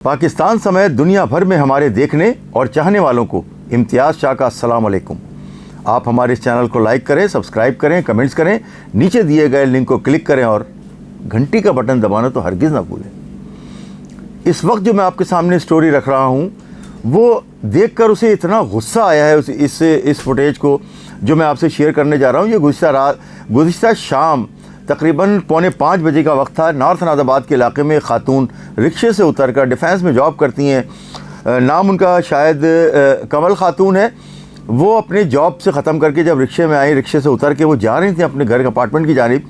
पाकिस्तान समेत दुनिया भर में हमारे देखने और चाहने वालों को इम्तियाज़ शाह का अस्सलाम वालेकुम। आप हमारे इस चैनल को लाइक करें, सब्सक्राइब करें, कमेंट्स करें, नीचे दिए गए लिंक को क्लिक करें और घंटी का बटन दबाना तो हरगिज़ ना भूलें। इस वक्त जो मैं आपके सामने स्टोरी रख रहा हूँ वो देखकर उसे इतना गुस्सा आया है इस फुटेज को जो मैं आपसे शेयर करने जा रहा हूँ। ये गुज़िश्ता शाम तकरीबन 4:45 बजे का वक्त था। नॉर्थ नाज़ाबाद के इलाके में खातून रिक्शे से उतरकर डिफेंस में जॉब करती हैं, नाम उनका शायद कमल खातून है। वो अपने जॉब से ख़त्म करके जब रिक्शे में आई, रिक्शे से उतर के वो जा रही थी अपने घर के अपार्टमेंट की जानिब,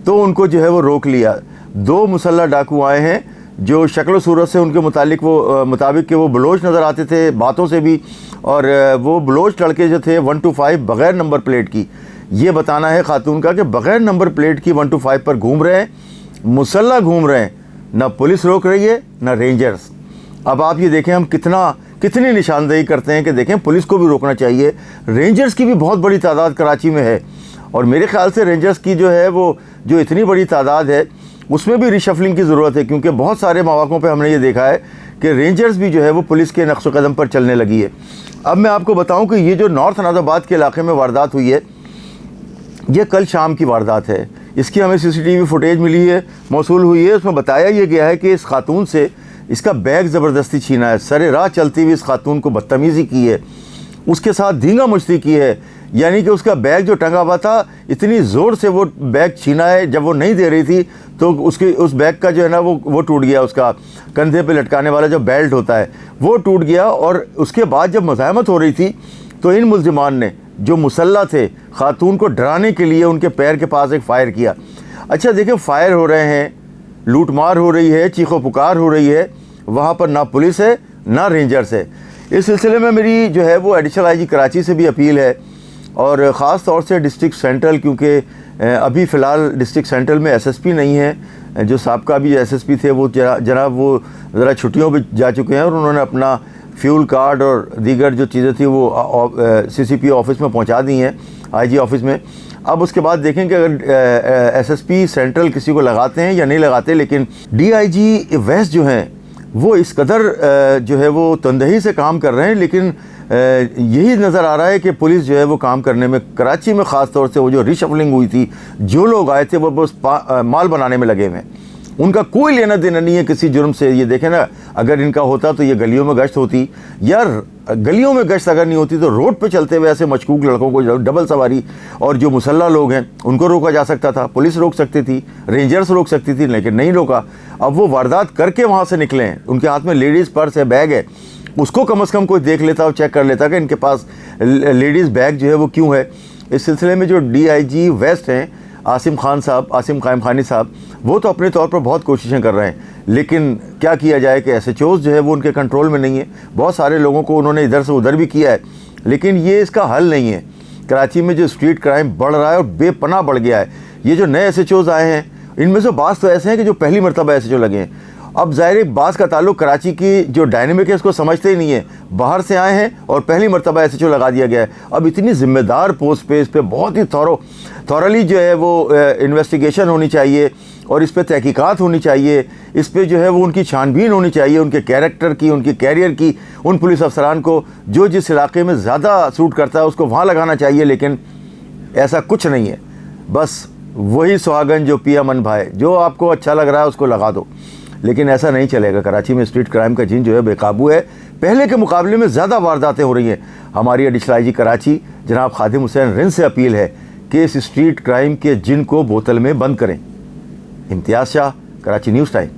तो उनको जो है वो रोक लिया। 2 मुसल्लह डाकू आए हैं जो शक्ल सूरत से उनके मुताबिक कि वो बलोच नज़र आते थे, बातों से भी, और वो बलोच लड़के जो थे 125 बग़ैर नंबर प्लेट की, ये बताना है खातून का कि बग़ैर नंबर प्लेट की 125 पर घूम रहे हैं, मुसल्लह घूम रहे हैं, ना पुलिस रोक रही है ना रेंजर्स। अब आप ये देखें हम कितनी निशानदेही करते हैं कि देखें पुलिस को भी रोकना चाहिए, रेंजर्स की भी बहुत बड़ी तादाद कराची में है, और मेरे ख्याल से रेंजर्स की जो है वो जो इतनी बड़ी तादाद है उसमें भी रिशफलिंग की ज़रूरत है, क्योंकि बहुत सारे मौक़ों पे हमने ये देखा है कि रेंजर्स भी जो है वो पुलिस के नक्श कदम पर चलने लगी है। अब मैं आपको बताऊं कि ये जो नॉर्थ नाज़ाबाद के इलाके में वारदात हुई है, ये कल शाम की वारदात है। इसकी हमें CCTV फुटेज मिली है, मौसूल हुई है। उसमें बताया ये गया है कि इस खातून से इसका बैग ज़बरदस्ती छीना है, सरे राह चलती हुई इस खातून को बदतमीज़ी की है, उसके साथ धींगा मुश्ती की है, यानी कि उसका बैग जो टंगा हुआ था इतनी ज़ोर से वो बैग छीना है। जब वो नहीं दे रही थी तो उस बैग का जो है ना वो टूट गया, उसका कंधे पे लटकाने वाला जो बेल्ट होता है वो टूट गया। और उसके बाद जब मुज़ाहमत हो रही थी तो इन मुल्ज़िमान ने जो मुसल्लह थे खातून को डराने के लिए उनके पैर के पास एक फ़ायर किया। अच्छा देखिए, फ़ायर हो रहे हैं, लूटमार हो रही है, चीखो पुकार हो रही है, वहाँ पर ना पुलिस है ना रेंजर्स है। इस सिलसिले में मेरी जो है वो एडिशनल IG कराची से भी अपील है, और ख़ास तौर से डिस्ट्रिक्ट सेंट्रल, क्योंकि अभी फ़िलहाल डिस्ट्रिक्ट सेंट्रल में SSP नहीं है। जो साबका भी SSP थे वो जनाब वो ज़रा छुट्टियों पे जा चुके हैं और उन्होंने अपना फ्यूल कार्ड और दीगर जो चीज़ें थी वो CCP ऑफ़िस में पहुंचा दी हैं, IG ऑफ़िस में। अब उसके बाद देखें कि अगर SSP सेंट्रल किसी को लगाते हैं या नहीं लगाते, लेकिन DIG वेस्ट जो हैं वो इस कदर जो है वो तंदही से काम कर रहे हैं। लेकिन यही नज़र आ रहा है कि पुलिस जो है वो काम करने में, कराची में ख़ास तौर से वो जो रिशफलिंग हुई थी, जो लोग आए थे वो बस माल बनाने में लगे हुए हैं, उनका कोई लेना देना नहीं है किसी जुर्म से। ये देखें ना, अगर इनका होता तो ये गलियों में गश्त होती, यार गलियों में गश्त अगर नहीं होती तो रोड पे चलते हुए ऐसे मशकूक लड़कों को डबल सवारी और जो मुसल्लह लोग हैं उनको रोका जा सकता था, पुलिस रोक सकती थी, रेंजर्स रोक सकती थी, लेकिन नहीं रोका। अब वो वारदात करके वहाँ से निकले हैं, उनके हाथ में लेडीज़ पर्स है, बैग है, उसको कम से कम कोई देख लेता और चेक कर लेता कि इनके पास लेडीज़ बैग जो है वो क्यों है। इस सिलसिले में जो DIG वेस्ट हैं आसिम कायम खानी साहब, वो तो अपने तौर पर बहुत कोशिशें कर रहे हैं, लेकिन क्या किया जाए कि SHOs जो है वो उनके कंट्रोल में नहीं है। बहुत सारे लोगों को उन्होंने इधर से उधर भी किया है, लेकिन ये इसका हल नहीं है। कराची में जो स्ट्रीट क्राइम बढ़ रहा है और बेपनाह बढ़ गया है, ये जो नए SHOs आए हैं इनमें से बाज़ तो ऐसे हैं कि जो पहली मरतबा SHO लगे हैं। अब ज़ाहिर बाज़ का ताल्लुक कराची की जो डायनेमिक है इसको समझते ही नहीं है, बाहर से आए हैं और पहली मरतबा SHO लगा दिया गया है। अब इतनी ज़िम्मेदार पोस्ट पे इस पर बहुत ही थॉरली जो है वो इन्वेस्टिगेशन होनी चाहिए और इस पर तहकीकात होनी चाहिए, इस पर जो है वो उनकी छानबीन होनी चाहिए, उनके कैरेक्टर की, उनके कैरियर की, उन पुलिस अफसरान को जो जिस इलाके में ज़्यादा सूट करता है उसको वहाँ लगाना चाहिए। लेकिन ऐसा कुछ नहीं है, बस वही सुहागन जो पिया मन भाए, जो आपको अच्छा लग रहा है उसको लगा दो, लेकिन ऐसा नहीं चलेगा। कराची में स्ट्रीट क्राइम का जिन जो है बेकाबू है, पहले के मुकाबले में ज़्यादा वारदातें हो रही हैं। हमारी एडिशनल IG कराची जनाब खादिम हुसैन रिंद से अपील है कि इस स्ट्रीट क्राइम के जिन को बोतल में बंद करें। इम्तियाज़ शाह, कराची न्यूज़ टाइम।